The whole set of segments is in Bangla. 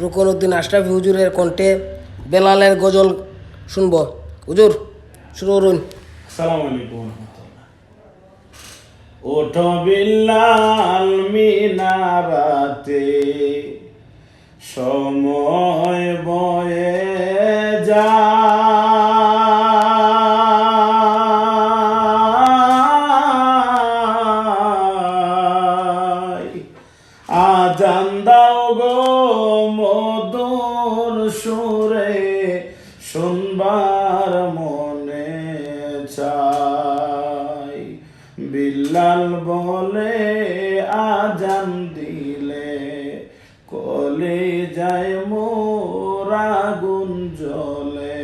রুকনউদ্দিন আশরাফি হুজুরের কণ্ঠে বেলালের গজল শুনব। হুজুর শুরু করুন। আসসালামু আলাইকুম রহমতুল্লাহ। ওঠো বিল্লাল মিনারাতে, সময় বয়ে যায়, আজান দাও গো মধুর সুরে, শুনবার মনে চাই। বিল্লাল বলে আজান দিলে, কলে যায় মোর আগুন জ্বলে।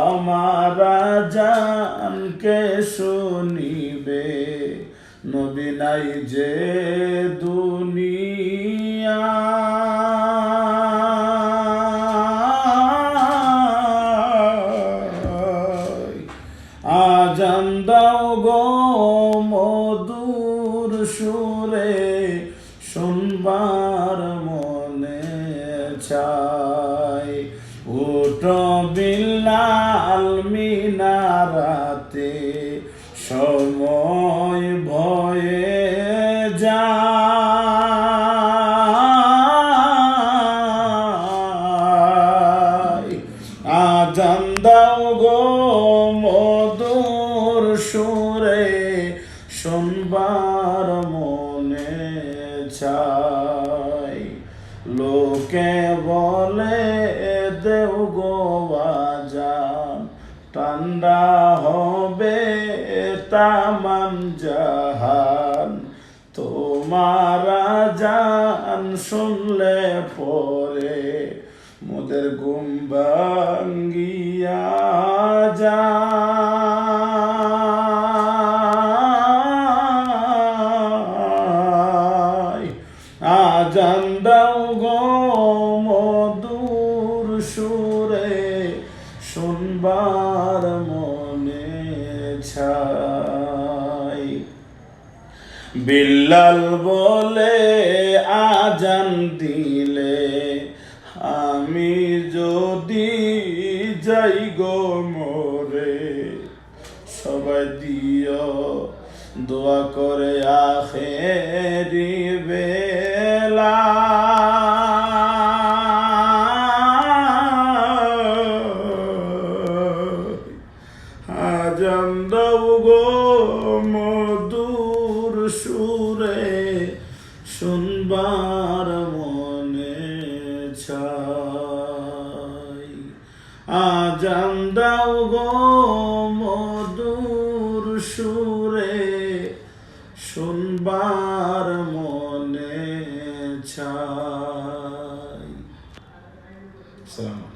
আমার আজানকে শুনিবে, নবী নাই যে দুনিয়া। আজান দাও গো মধুর সুরে, শুনবার মনে চাই। উঠো বিল্লাল মিনারাতে, সময় ভয়ে যায়, আজান দাও গো মধুর সুরে, শুনবার মনে চাই। লোকে বলে দেও গো আজান, ঠান্ডা হবে তামাম জাহান। তোমার আজান শুনলে পরে, মোদের ঘুম ভাঙ্গিয়া যায়। আজান দাও গো মধুর সুরে, শুনবার মনে চাই। বিল্লাল বলে আজান দিলে, আমি যদি যাই গো মরে, সবাই দিও দোয়া করে আখেরি বেলা। আজান দাও গো মধুর সুরে, শুনবার মনে চাই। আজান দাও গো মধুর সুরে, শুনবার মনে চাই। সালাম।